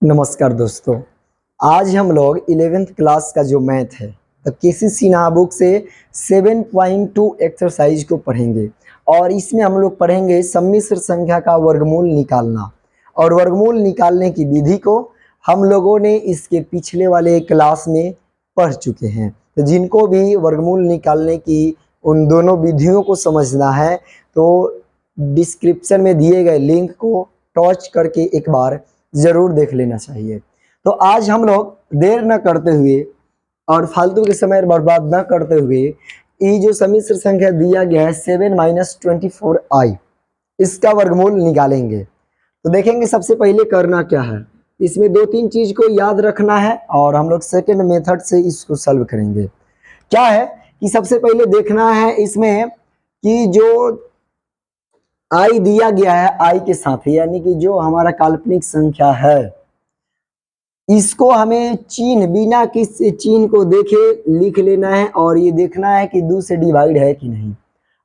नमस्कार दोस्तों। आज हम लोग 11th क्लास का जो मैथ है द केसीसी बुक से 7.2 एक्सरसाइज को पढ़ेंगे और इसमें हम लोग पढ़ेंगे सम्मिश्र संख्या का वर्गमूल निकालना। और वर्गमूल निकालने की विधि को हम लोगों ने इसके पिछले वाले क्लास में पढ़ चुके हैं। तो जिनको भी वर्गमूल निकालने की उन दोनों विधियों को समझना है तो डिस्क्रिप्शन में दिए गए लिंक को टच करके एक बार ज़रूर देख लेना चाहिए। तो आज हम लोग देर न करते हुए और फालतू के समय बर्बाद न करते हुए ये जो सम्मिश्र संख्या दिया गया है 7-24i इसका वर्गमूल निकालेंगे। तो देखेंगे सबसे पहले करना क्या है, इसमें दो तीन चीज़ को याद रखना है और हम लोग सेकेंड मेथड से इसको सॉल्व करेंगे। क्या है कि सबसे पहले देखना है इसमें कि जो आई दिया गया है आई के साथ, यानी कि जो हमारा काल्पनिक संख्या है इसको हमें चिन्ह बिना किसी चिन्ह को देखे लिख लेना है और ये देखना है कि 2 से डिवाइड है कि नहीं।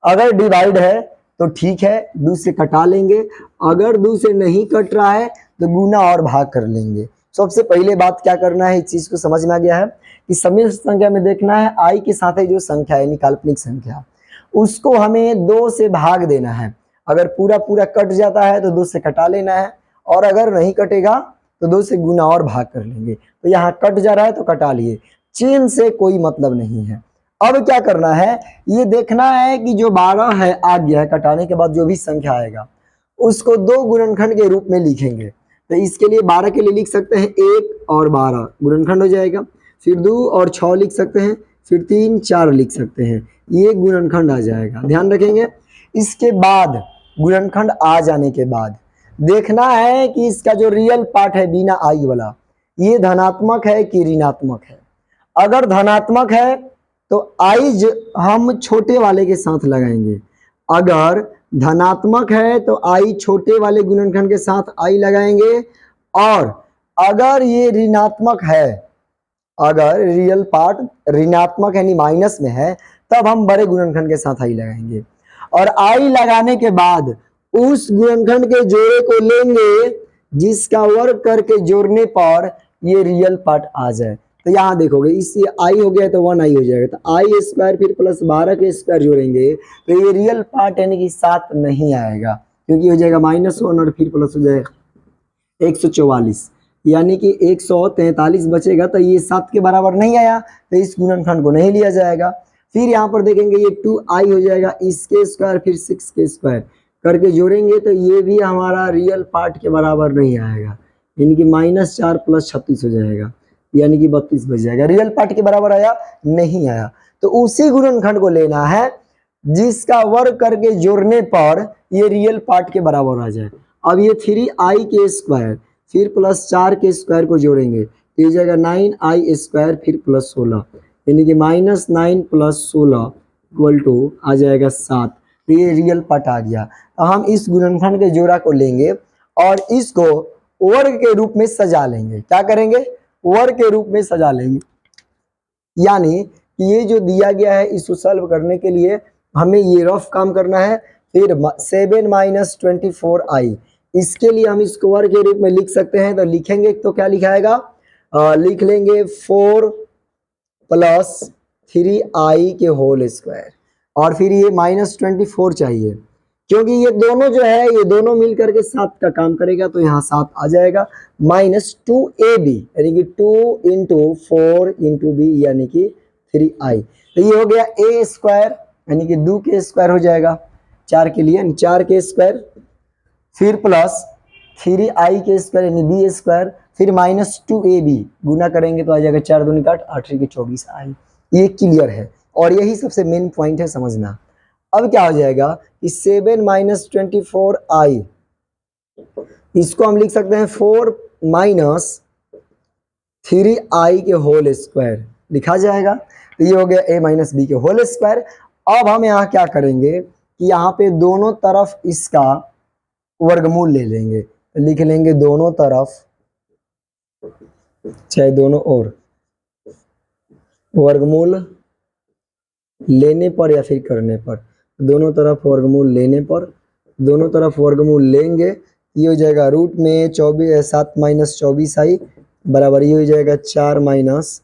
अगर डिवाइड है तो ठीक है, 2 से कटा लेंगे। अगर 2 से नहीं कट रहा है तो गुना और भाग कर लेंगे। सबसे पहले बात क्या करना है, इस चीज को समझ में आ गया है कि सम्मिश्र संख्या में देखना है आई के साथ जो संख्या है काल्पनिक संख्या उसको हमें 2 से भाग देना है। अगर पूरा पूरा कट जाता है तो 2 से कटा लेना है और अगर नहीं कटेगा तो 2 से गुना और भाग कर लेंगे। तो यहाँ कट जा रहा है तो कटा लिए, चिन्ह से कोई मतलब नहीं है। अब क्या करना है, ये देखना है कि जो 12 है आ गया है, कटाने के बाद जो भी संख्या आएगा उसको 2 गुणनखंड के रूप में लिखेंगे। तो इसके लिए 12 के लिए लिख सकते हैं 1 और 12 गुणनखंड हो जाएगा, फिर 2 और 6 लिख सकते हैं, फिर 3 4 लिख सकते हैं, ये गुणनखंड आ जाएगा। ध्यान रखेंगे। इसके बाद गुणनखंड आ जाने के बाद देखना है कि इसका जो रियल पार्ट है बिना आई वाला ये धनात्मक है कि ऋणात्मक है। अगर धनात्मक है तो आई हम छोटे वाले के साथ लगाएंगे, अगर धनात्मक है तो आई छोटे वाले गुणनखंड के साथ आई लगाएंगे, और अगर ये ऋणात्मक है, अगर रियल पार्ट ऋणात्मक यानी माइनस में है तब हम बड़े गुणनखंड के साथ आई लगाएंगे। और आई लगाने के बाद उस गुणनखंड के जोड़े को लेंगे जिसका वर्ग करके जोड़ने पर ये रियल पार्ट आ जाए। तो यहाँ देखोगे इससे आई हो गया तो 1 आई हो जाएगा, तो आई स्क्वायर फिर प्लस 12 के स्क्वायर जोड़ेंगे तो ये रियल पार्ट यानी कि 7 नहीं आएगा, क्योंकि हो जाएगा -1 और फिर प्लस हो जाएगा 144, यानी कि 143 बचेगा। तो ये 7 के बराबर नहीं आया तो इस गुणनखंड को नहीं लिया जाएगा। फिर यहाँ पर देखेंगे ये 2i हो जाएगा, इसके स्क्वायर फिर 6 के स्क्वायर करके जोड़ेंगे तो ये भी हमारा रियल पार्ट के बराबर नहीं आएगा, यानी कि -4 + 36 हो जाएगा, यानी कि 32 बच जाएगा। रियल पार्ट के बराबर आया नहीं आया, तो उसी गुणनखंड को लेना है जिसका वर्ग करके जोड़ने पर ये रियल पार्ट के बराबर आ जाए। अब ये 3i के स्क्वायर फिर प्लस 4 के स्क्वायर को जोड़ेंगे तो ये जाएगा 9i स्क्वायर फिर प्लस 16, यानी कि -9 + 16 = आ जाएगा 7। तो ये रियल पार्ट आ गया। तो हम इस गुणनखंड के जोड़ा को लेंगे और इसको वर्ग के रूप में सजा लेंगे। क्या करेंगे, वर्ग के रूप में सजा लेंगे, यानी कि ये जो दिया गया है इसको सॉल्व करने के लिए हमें ये रफ काम करना है। फिर 7-24i इसके लिए हम इसको वर्ग के रूप में लिख सकते हैं। तो लिखेंगे तो क्या लिखाएगा, लिख लेंगे 4 + 3i के होल स्क्वायर, और फिर ये -24 चाहिए क्योंकि ये दोनों जो है ये दोनों मिल करके 7 का काम करेगा, तो यहाँ 7 आ जाएगा। -2ab यानी कि 2 × 4 × b यानी कि 3i। तो ये हो गया a स्क्वायर यानी कि 2 के स्क्वायर हो जाएगा, 4 के लिए 4 के स्क्वायर फिर प्लस 3i के स्क्वायर यानी b स्क्वायर फिर -2ab गुना करेंगे तो आ जाएगा 4 दूनी 8 8 के 24i। ये क्लियर है और यही सबसे मेन पॉइंट है समझना। अब क्या हो जाएगा कि 7-24i इसको हम लिख सकते हैं 4 - 3i के होल स्क्वायर लिखा जाएगा। तो ये हो गया a - b के होल स्क्वायर। अब हम यहाँ क्या करेंगे कि यहाँ पे दोनों तरफ इसका वर्गमूल ले लेंगे, तो लिख लेंगे दोनों तरफ चाहे दोनों ओर वर्गमूल लेने पर या फिर करने पर, दोनों तरफ वर्गमूल लेने पर, दोनों तरफ वर्गमूल लेंगे ये हो जाएगा रूट में 7 माइनस 24i बराबर ये हो जाएगा 4 माइनस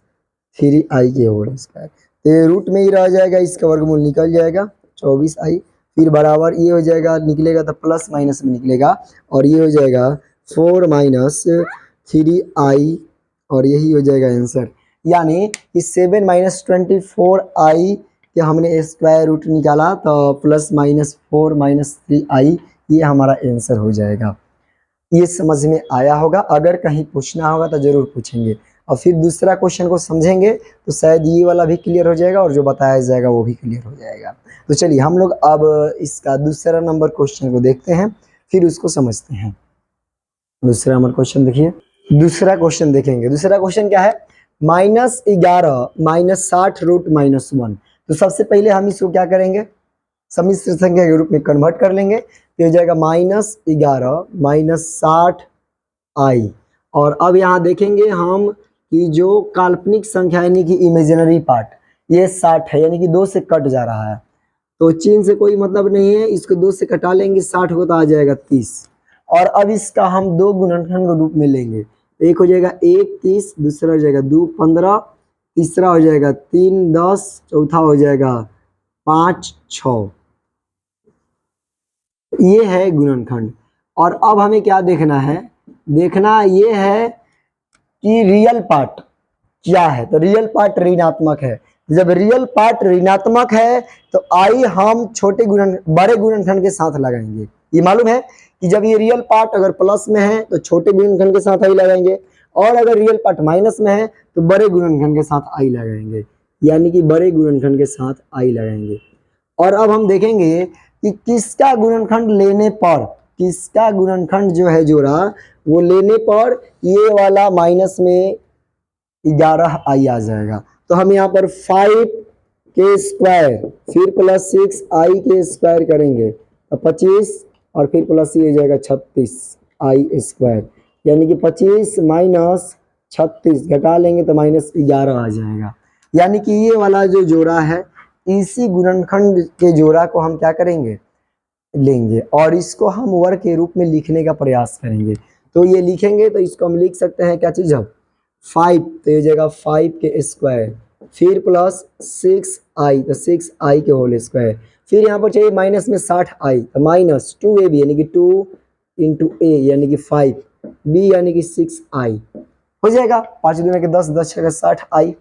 3i के होल स्क्वायर। तो ये रूट में ही रह जाएगा, इसका वर्गमूल निकल जाएगा 24i, फिर बराबर ये हो जाएगा, निकलेगा तो प्लस माइनस में निकलेगा और ये हो जाएगा 4 माइनस 3i और यही हो जाएगा आंसर। यानी कि 7 माइनस 24i के हमने स्क्वायर रूट निकाला तो प्लस माइनस 4 माइनस 3i ये हमारा आंसर हो जाएगा। ये समझ में आया होगा, अगर कहीं पूछना होगा तो ज़रूर पूछेंगे और फिर दूसरा क्वेश्चन को समझेंगे तो शायद ये वाला भी क्लियर हो जाएगा और जो बताया जाएगा वो भी क्लियर हो जाएगा। तो चलिए हम लोग अब इसका दूसरा नंबर क्वेश्चन को देखते हैं, फिर उसको समझते हैं। दूसरा नंबर क्वेश्चन देखिए, दूसरा क्वेश्चन देखेंगे। दूसरा क्वेश्चन क्या है, -11 माइनस 60 रूट माइनस 1। तो सबसे पहले हम इसको क्या करेंगे, सम्मिश्र संख्या के रूप में कन्वर्ट कर लेंगे। तो हो जाएगा -11 माइनस 60i और अब यहाँ देखेंगे हम कि जो काल्पनिक संख्या यानी कि इमेजिनरी पार्ट ये 60 है, यानी कि 2 से कट जा रहा है तो चिन्ह से कोई मतलब नहीं है, इसको 2 से कटा लेंगे 60 को तो आ जाएगा 30। और अब इसका हम 2 गुणनखंड के रूप में लेंगे, एक हो जाएगा 1 30, दूसरा हो जाएगा 2 15, तीसरा हो जाएगा 3 10, चौथा हो जाएगा 5 6। ये है गुणनखंड। और अब हमें क्या देखना है, देखना ये है कि रियल पार्ट क्या है। तो रियल पार्ट ऋणात्मक है, जब रियल पार्ट ऋणात्मक है तो आई हम बड़े गुणनखंड के साथ लगाएंगे। ये मालूम है कि जब ये रियल पार्ट अगर प्लस में है तो छोटे गुणनखंड के साथ आई लगाएंगे और अगर रियल पार्ट माइनस में है तो बड़े गुणनखंड के साथ आई लगाएंगे, यानी कि बड़े गुणनखंड के साथ आई लगाएंगे। और अब हम देखेंगे कि किसका गुणनखंड लेने पर, किसका गुणनखंड जो है जोड़ा वो लेने पर ये वाला माइनस में 11i आ जाएगा। तो हम यहाँ पर 5 के स्क्वायर फिर प्लस 6i के स्क्वायर करेंगे तो 25 और फिर प्लस ये हो जाएगा 36i स्क्वायर, यानी कि 25 माइनस 36 घटा लेंगे तो -11 आ जाएगा। यानी कि ये वाला जो जोड़ा है इसी गुणनखंड के जोड़ा को हम क्या करेंगे, लेंगे और इसको हम वर्ग के रूप में लिखने का प्रयास करेंगे। तो ये लिखेंगे तो इसको हम लिख सकते हैं क्या चीज़, अब 5 तो ये जाएगा 5 के स्क्वायर फिर प्लस 6i तो 6i के होल स्क्वायर, फिर यहाँ पर चाहिए माइनस में 60i तो माइनस 2ab यानी कि 2 इंटू a यानी कि 5, b यानी कि 6i हो जाएगा। 5 दूनी के 10, 10 छः 60i,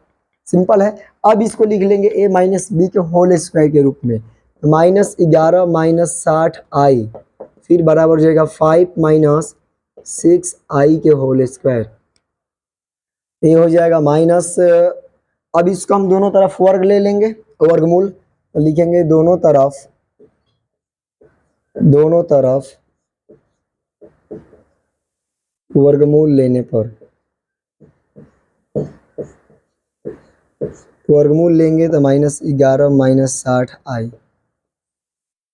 सिंपल है। अब इसको लिख लेंगे a माइनस बी के होल स्क्वायर के रूप में, तो -11 माइनस 60i फिर बराबर हो जाएगा 5 माइनस 6i के होल स्क्वायर, ये हो जाएगा माइनस। अब इसको हम दोनों तरफ वर्ग ले लेंगे, वर्गमूल तो लिखेंगे दोनों तरफ वर्गमूल लेने पर, वर्गमूल लेंगे तो -11 माइनस 60i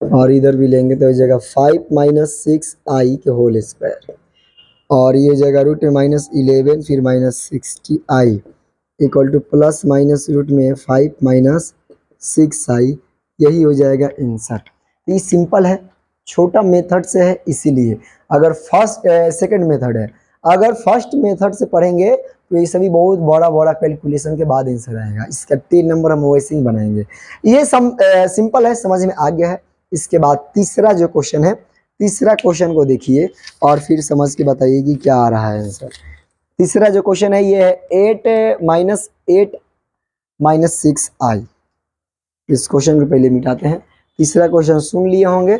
और इधर भी लेंगे तो हो जाएगा 5 माइनस 6i के होल स्क्वायर और ये हो जाएगा रूट में -11 फिर -60i equal to plus minus root में 5 माइनस 6i, यही हो जाएगा आंसर। तो ये सिंपल है, छोटा मेथड से है इसीलिए। अगर सेकंड मेथड है, अगर फर्स्ट मेथड से पढ़ेंगे तो ये सभी बहुत बड़ा कैलकुलेशन के बाद आंसर आएगा। इसका 3 नंबर हम वैसे ही बनाएंगे। ये सिंपल है, समझ में आ गया है। इसके बाद तीसरा जो क्वेश्चन है, तीसरा क्वेश्चन को देखिए और फिर समझ के बताइए कि क्या आ रहा है आंसर। तीसरा जो क्वेश्चन है ये है 8 माइनस 6i। इस क्वेश्चन को पहले मिटाते हैं। तीसरा क्वेश्चन सुन लिए होंगे,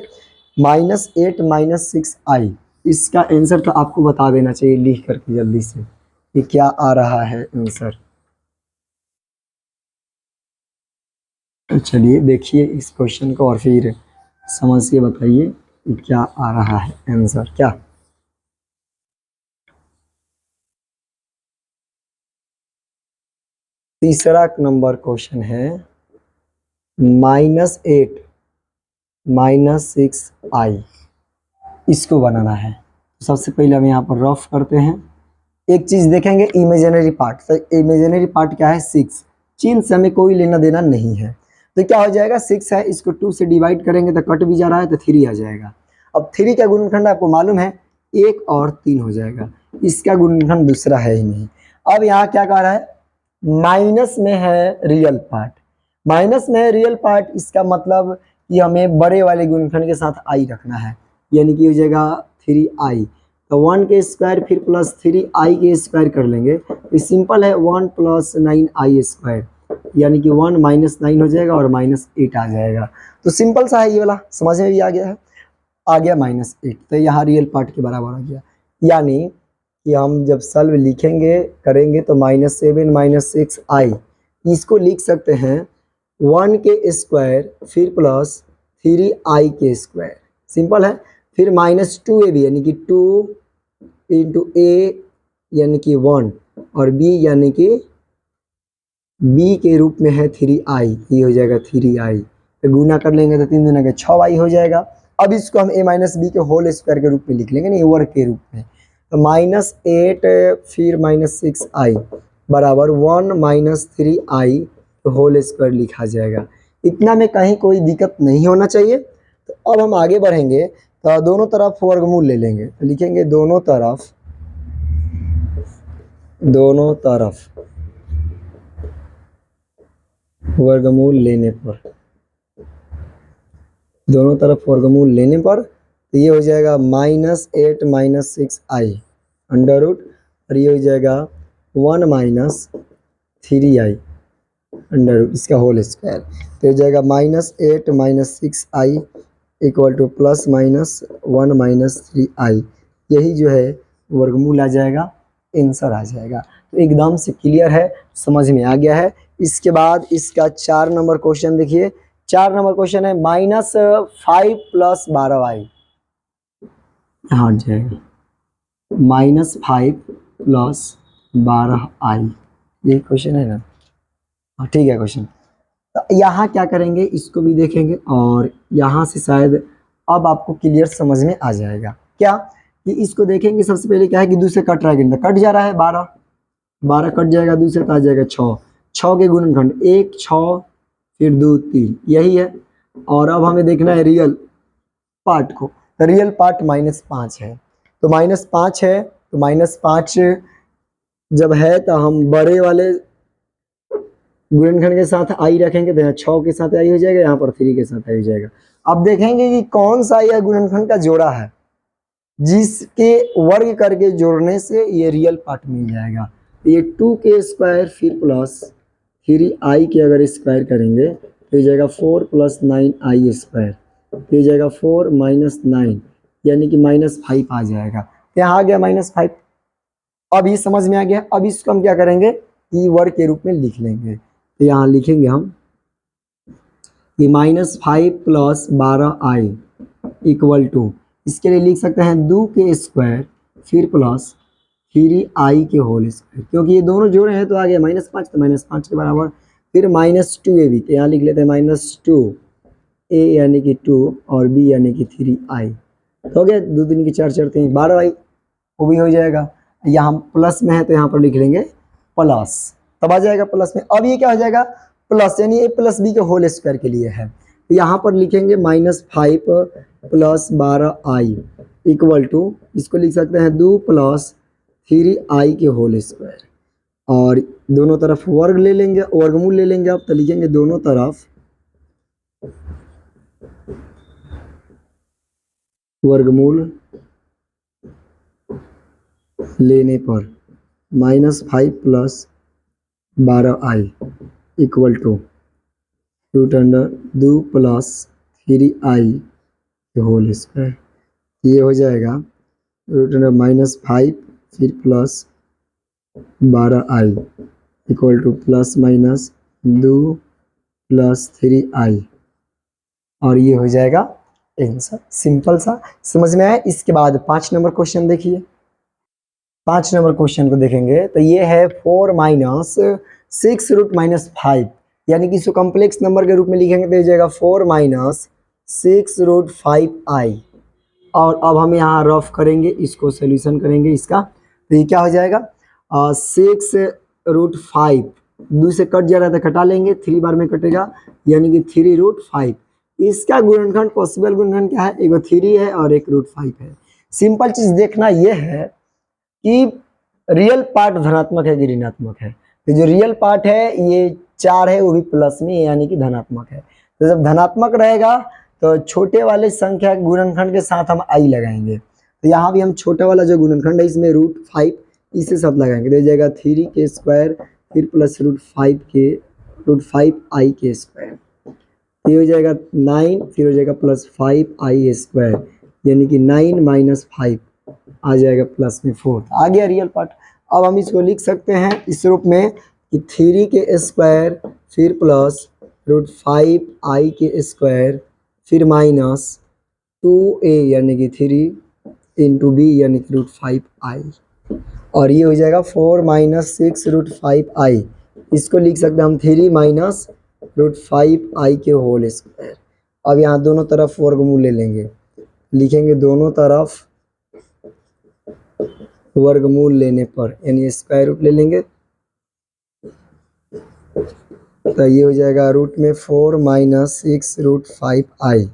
-8 माइनस 6i। इसका आंसर तो आपको बता देना चाहिए लिख करके जल्दी से कि क्या आ रहा है आंसर। चलिए देखिए इस क्वेश्चन को और फिर समझ के बताइए कि क्या आ रहा है आंसर। क्या तीसरा नंबर क्वेश्चन है -8 माइनस 6i, इसको बनाना है। सबसे पहले हम यहाँ पर रफ करते हैं। एक चीज़ देखेंगे इमेजिनरी पार्ट, तो इमेजिनरी पार्ट क्या है 6, चिन्ह से हमें कोई लेना देना नहीं है। तो क्या हो जाएगा 6 है, इसको 2 से डिवाइड करेंगे तो कट भी जा रहा है तो 3 आ जाएगा। अब 3 का गुणनखंड आपको मालूम है 1 और 3 हो जाएगा, इसका गुणनखंड दूसरा है ही नहीं। अब यहाँ क्या कह रहा है, माइनस में है रियल पार्ट, माइनस में है रियल पार्ट, इसका मतलब कि हमें बड़े वाले गुणनखंड के साथ आई रखना है, यानी कि हो जाएगा 3i। तो 1 के स्क्वायर फिर प्लस 3i के स्क्वायर कर लेंगे, तो सिंपल है 1 + 9i स्क्वायर, यानी कि 1 - 9 हो जाएगा और -8 आ जाएगा। तो सिंपल सा है ये वाला, समझ में भी आ गया है, आ गया -8, तो यहाँ रियल पार्ट के बराबर आ गया। यानी कि हम जब सल्व लिखेंगे करेंगे तो -7 - 6i, इसको लिख सकते हैं 1 के स्क्वायर फिर प्लस 3i के स्क्वायर, सिंपल है। फिर -2ab यानी कि 2 × a यानी कि 1 और b यानी कि b के रूप में है 3i, ये हो जाएगा 3i। तो गुना कर लेंगे तो 3 दूना के 6i हो जाएगा। अब इसको हम a - b के होल स्क्वायर के रूप में लिख लेंगे, नहीं वर्ग के रूप में। तो -8 फिर -6i बराबर 1 - 3i होल स्क्वायर लिखा जाएगा। इतना में कहीं कोई दिक्कत नहीं होना चाहिए। तो अब हम आगे बढ़ेंगे तो दोनों तरफ वर्गमूल ले लेंगे, तो लिखेंगे दोनों तरफ वर्गमूल लेने पर, दोनों तरफ वर्गमूल लेने पर तो ये हो जाएगा -8 - 6i अंडर रूट, और ये हो जाएगा 1 - 3i अंडर रूट, इसका होल स्क्वायर। तो हो जाएगा -8 - 6i इक्वल टू ±1 - 3i, यही जो है वर्गमूल आ जाएगा, आंसर आ जाएगा। तो एकदम से क्लियर है, समझ में आ गया है। इसके बाद इसका 4 नंबर क्वेश्चन देखिए, 4 नंबर क्वेश्चन है -5 + 12i, यहाँ आ जाएगा -5 + 12i, ये क्वेश्चन है ना, हाँ ठीक है क्वेश्चन। तो यहाँ क्या करेंगे, इसको भी देखेंगे और यहाँ से शायद अब आपको क्लियर समझ में आ जाएगा। क्या कि इसको देखेंगे, सबसे पहले क्या है कि 2 से कट रहा है, गिनना कट जा रहा है, 12 कट जाएगा, 2 से तो आ जाएगा 6 के गुणनखंड 1 6 फिर 2 3, यही है। और अब हमें देखना है रियल पार्ट को, रियल पार्ट -5 है, तो -5 है, तो -5 जब है तो हम बड़े वाले गुणनखंड के साथ आई रखेंगे, तो यहाँ 6 के साथ आई हो जाएगा, यहाँ पर 3 के साथ आई हो जाएगा। अब देखेंगे कि कौन सा यह गुणनखंड का जोड़ा है जिसके वर्ग करके जोड़ने से ये रियल पार्ट मिल जाएगा। ये 2 के स्क्वायर फिर प्लस 3i के अगर स्क्वायर करेंगे तो हो जाएगा 4 + 9i स्क्वायर, तो हो जाएगा 4 - 9 यानी कि -5 आ जाएगा। तो यहाँ आ गया -5, अब ये समझ में आ गया। अब इसको हम क्या करेंगे कि वर्ग के रूप में लिख लेंगे, तो यहाँ लिखेंगे हम कि -5 + 12i इक्वल टू, इसके लिए लिख सकते हैं 2 के स्क्वायर फिर प्लस 3i के होल स्क्वायर, क्योंकि ये दोनों जोड़े हैं तो आ गया -5, तो -5 के बराबर फिर -2ab, तो यहाँ लिख लेते हैं -2a यानी कि 2 और b यानी कि 3i, तो हो गया 2 दूनी की 4 4 3 12i, वो भी हो जाएगा। यहाँ प्लस में है तो यहाँ पर लिख लेंगे प्लस, तब आ जाएगा प्लस में। अब ये क्या हो जाएगा प्लस, यानी a + b के होल स्क्वायर के लिए है, तो यहाँ पर लिखेंगे -5 + 12i इक्वल टू, इसको लिख सकते हैं 2 + 3i के होल स्क्वायर, और दोनों तरफ वर्ग ले लेंगे, वर्गमूल ले लेंगे। अब तो लिखेंगे दोनों तरफ वर्गमूल लेने पर -5 + 12i इक्वल टू √2 + 3i के होल स्क्वायर, ये हो जाएगा √-5 फिर plus 12i equal to ±2 + 3i, और ये हो जाएगा आंसर। सिंपल सा, समझ में आया। इसके बाद 5 नंबर क्वेश्चन देखिए, 5 नंबर क्वेश्चन को देखेंगे तो ये है 4 - 6 √-5, यानी कि इसको कॉम्प्लेक्स नंबर के रूप में लिखेंगे तो हो जाएगा 4 - 6 √5i। और अब हम यहाँ रफ करेंगे, इसको सोल्यूशन करेंगे इसका, तो ये क्या हो जाएगा 6 √5, 2 से कट जा रहा था, कटा लेंगे, 3 बार में कटेगा यानी कि 3 √5। इसका गुणनखंड पॉसिबल गुणनखंड क्या है, एक 3 है और एक √5 है, सिंपल चीज देखना ये है कि रियल पार्ट धनात्मक है कि ऋणात्मक है। तो जो रियल पार्ट है ये 4 है, वो भी प्लस में यानी कि धनात्मक है। तो जब धनात्मक रहेगा तो छोटे वाले संख्या के गुणनखंड के साथ हम आई लगाएंगे। तो यहाँ भी हम छोटा वाला जो गुणनखंड है इसमें √5 इसे साथ लगाएंगे, तो हो जाएगा 3k² फिर प्लस √5i², ये हो जाएगा 9, फिर हो जाएगा प्लस 5i², यानी कि 9 - 5 आ जाएगा प्लस में 4। आ गया रियल पार्ट। अब हम इसको लिख सकते हैं इस रूप में कि 3k² फिर प्लस √5i² फिर माइनस 2a यानी कि 3 × b यानी कि √5i, और ये हो जाएगा 4 - 6 √5i। इसको लिख सकते हैं हम 3 - √5i²। अब यहाँ दोनों तरफ वर्गमूल ले लेंगे, लिखेंगे दोनों तरफ वर्गमूल लेने पर यानी स्क्वायर रूट ले लेंगे, तो ये हो जाएगा रूट में 4 - 6 √5i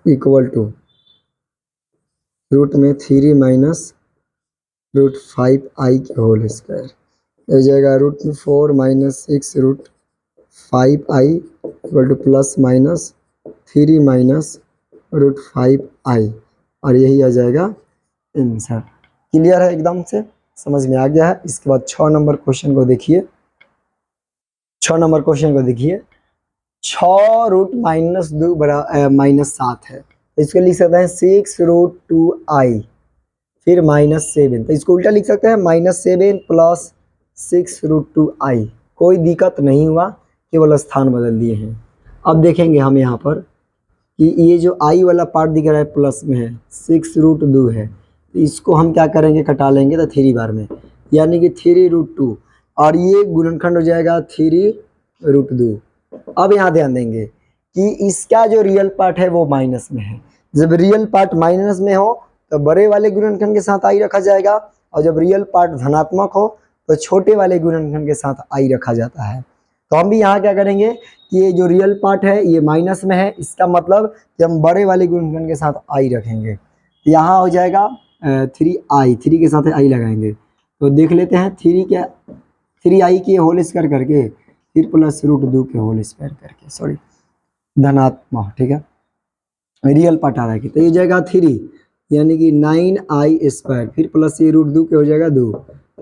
इक्वल टू रूट में 3 - √5i²। हो जाएगा रूट में 4 - 6 √5i equal to plus minus 3 - √5i, और यही आ जाएगा आंसर। क्लियर है, एकदम से समझ में आ गया है। इसके बाद 6 नंबर क्वेश्चन को देखिए। 6 नंबर क्वेश्चन को देखिए, 6 √-2 -7 है, तो इसको लिख सकते हैं 6 √2i फिर -7, तो इसको उल्टा लिख सकते हैं -7 प्लस 6 √2i। कोई दिक्कत नहीं हुआ, केवल स्थान बदल दिए हैं। अब देखेंगे हम यहाँ पर कि ये जो i वाला पार्ट दिख रहा है प्लस में है, 6 √2 है, तो इसको हम क्या करेंगे, कटा लेंगे तो 3 बार में, यानी कि 3 √2, और ये गुणनखंड हो जाएगा 3 √2। अब यहाँ ध्यान देंगे कि इसका जो रियल पार्ट है वो माइनस में है। जब रियल पार्ट माइनस में हो तो बड़े वाले गुणनखंड के साथ i रखा जाएगा, और जब रियल पार्ट धनात्मक हो तो छोटे वाले गुणनखंड के साथ i रखा जाता है। तो हम भी यहाँ क्या करेंगे कि ये जो रियल पार्ट है ये माइनस में है, इसका मतलब कि हम बड़े वाले गुणनखंड के साथ i रखेंगे। यहाँ हो जाएगा 3i, 3 के साथ i लगाएंगे, तो देख लेते हैं 3i के होल स्क्वायर करके फिर प्लस √2 के होल स्क्वायर करके, सॉरी धनात्मक, ठीक है, रियल पार्ट आ रहा है। तो ये जाएगा 3 यानी कि 9i² फिर प्लस ये √2 के हो जाएगा 2,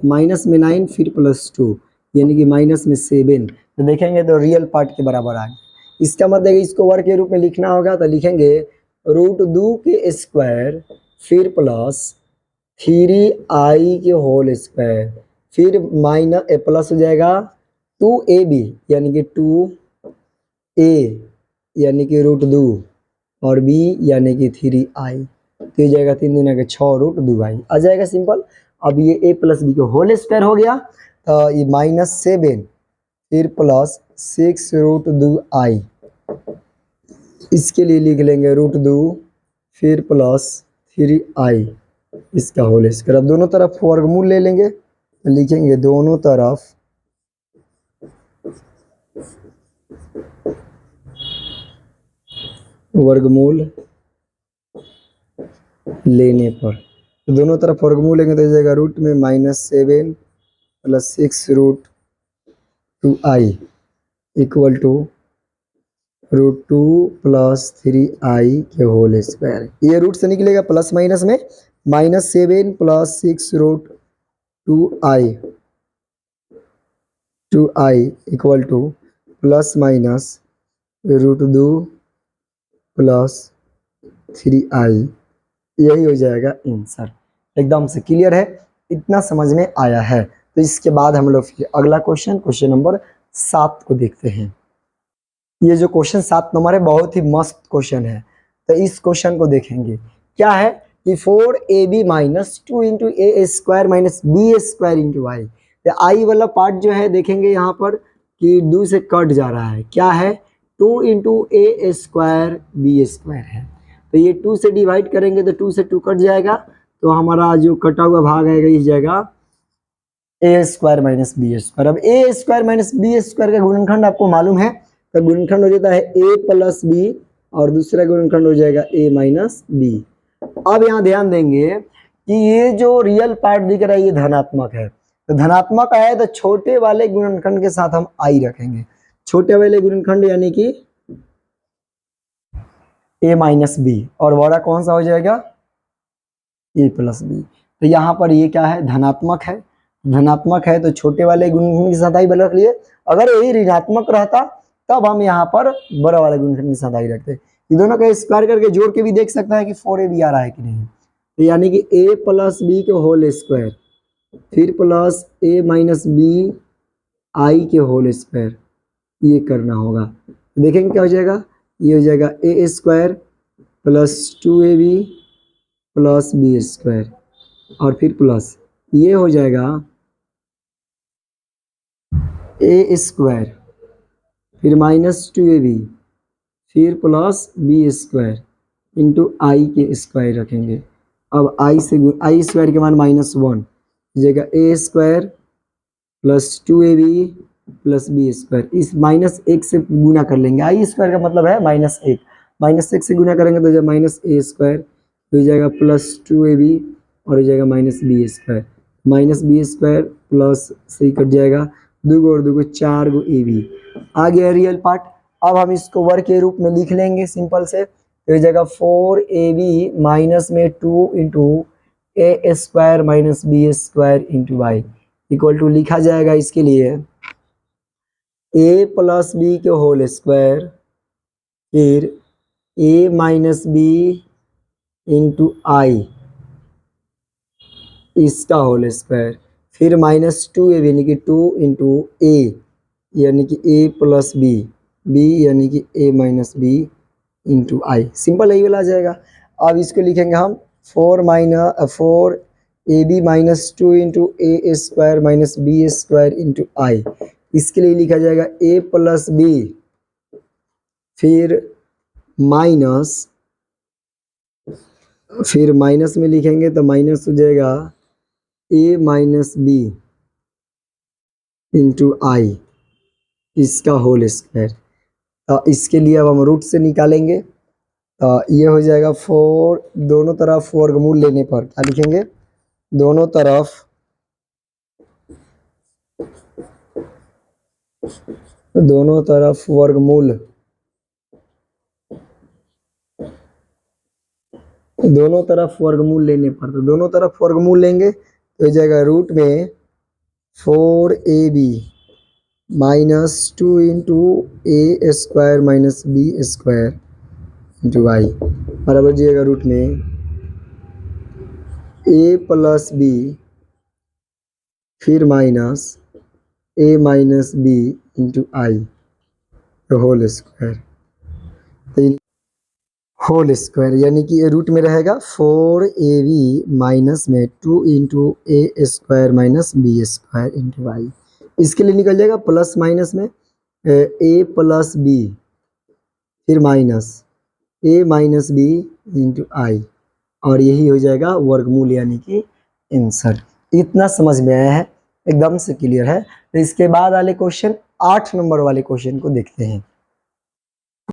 माइनस में 9 फिर प्लस 2 यानी कि माइनस में 7। तो देखेंगे तो रियल पार्ट के बराबर आ गया। इसका मतलब इसको वर्ग के रूप में लिखना होगा, तो लिखेंगे √2 के स्क्वायर फिर प्लस 3i के होल स्क्वायर फिर माइनस प्लस हो जाएगा 2ab यानी कि 2a यानी कि √2 और b यानी कि 3i, तो ये जाएगा 3 दूना के 6 √2i आ जाएगा सिंपल। अब ये a + b के होल स्क्वायर हो गया, तो ये -7 फिर प्लस 6 √2i, इसके लिए लिख लेंगे √2 फिर प्लस 3i इसका होल स्क्वायर। अब दोनों तरफ वर्गमूल ले लेंगे, तो लिखेंगे दोनों तरफ वर्गमूल लेने पर, तो दोनों तरफ वर्गमूल लेंगे तो जाएगा रूट में -7 plus 6 √2i equal to √2 plus 3i के होल स्क्वायर। ये रूट से निकलेगा प्लस माइनस में, -7 plus 6 √2i equal to plus minus √2 plus 3i, यही हो जाएगा आंसर। एकदम से क्लियर है, इतना समझ में आया है। तो इसके बाद हम लोग फिर अगला क्वेश्चन नंबर 7 को देखते हैं। ये जो क्वेश्चन 7 नंबर है बहुत ही मस्त क्वेश्चन है, तो इस क्वेश्चन को देखेंगे। क्या है कि 4ab - 2 × a² - b² × i। तो i वाला पार्ट जो है देखेंगे यहाँ पर कि 2 से कट जा रहा है, क्या है 2 × a² b² है। तो ये 2 से डिवाइड करेंगे तो 2 से 2 कट जाएगा, तो हमारा जो कटा हुआ भाग आएगा इस जाएगा a² - b²। अब a² - b² का गुणनखंड आपको मालूम है, तो गुणनखंड हो जाता है a + b और दूसरा गुणनखंड हो जाएगा a माइनस बी। अब यहाँ ध्यान देंगे कि ये जो रियल पार्ट दिख रहा है ये धनात्मक है, तो धनात्मक है तो छोटे वाले गुणनखंड के साथ हम आई रखेंगे, छोटे वाले गुणनखंड यानी कि a माइनस बी, और बड़ा कौन सा हो जाएगा a प्लस बी। तो यहाँ पर ये क्या है, धनात्मक है, धनात्मक है तो छोटे वाले गुणनखंड के साथ आई बल रख लिए। अगर यही ऋणात्मक रहता तब हम यहाँ पर बड़ा वाले गुणनखंड के साथ आई रखते। ये दोनों का स्क्वायर करके जोड़ के भी देख सकता है कि 4ab आ रहा है कि नहीं। तो यानी कि a प्लस बी के होल स्क्वायर फिर plus a minus B I के होल स्क्वायर, ये करना होगा। तो देखेंगे क्या हो जाएगा, ये हो जाएगा a square plus 2ab plus B square और फिर प्लस ये हो जाएगा a स्क्वायर फिर माइनस 2ab फिर प्लस बी स्क्वायर इंटू आई के स्क्वायर रखेंगे। अब आई से आई स्क्वायर के मान -1 हो जाएगा a square plus 2ab plus B square, इस -1 से गुना कर लेंगे, आई स्क्वायर का मतलब है -1, -1 से गुना करेंगे तो जब -a स्क्वायर हो जाएगा प्लस 2ab और हो जाएगा -b square, -b square plus से कट जाएगा 2 और 2 4 ab। आ गया रियल पार्ट। अब हम इसको वर्ग के रूप में लिख लेंगे सिंपल से, तो हो जाएगा 4ab माइनस में 2 into a square minus B square into Y equal to लिखा जाएगा इसके लिए a प्लस बी के होल स्क्वायर फिर a minus B into I इसका होल स्क्वायर फिर -2ab यानी कि 2 इंटू a यानी कि a प्लस बी, b यानी कि a minus B into I. Simple यही वाला आ जाएगा। अब इसको लिखेंगे हम 4ab minus 2 into a square minus B square into I. इसके लिए लिखा जाएगा a प्लस बी फिर माइनस में लिखेंगे तो माइनस हो जाएगा a minus B into I इसका होल स्क्वायर। तो इसके लिए अब हम रूट से निकालेंगे, तो ये हो जाएगा 4, दोनों तरफ वर्गमूल लेने पर क्या लिखेंगे, दोनों तरफ वर्गमूल, दोनों तरफ वर्गमूल लेने पर, तो दोनों तरफ वर्गमूल लेंगे तो हो जाएगा रूट में 4ab minus 2 into a square minus B square into Y बराबर जाएगा रूट में a प्लस बी फिर minus a minus B into I whole square, whole square यानी कि ये रूट में रहेगा 4ab माइनस में 2 into a square minus B square into Y. इसके लिए निकल जाएगा प्लस माइनस में a प्लस बी फिर minus a minus B into I और यही हो जाएगा वर्गमूल यानी कि आंसर। इतना समझ में आया है, एकदम से क्लियर है। तो इसके बाद वाले क्वेश्चन 8 नंबर वाले क्वेश्चन को देखते हैं।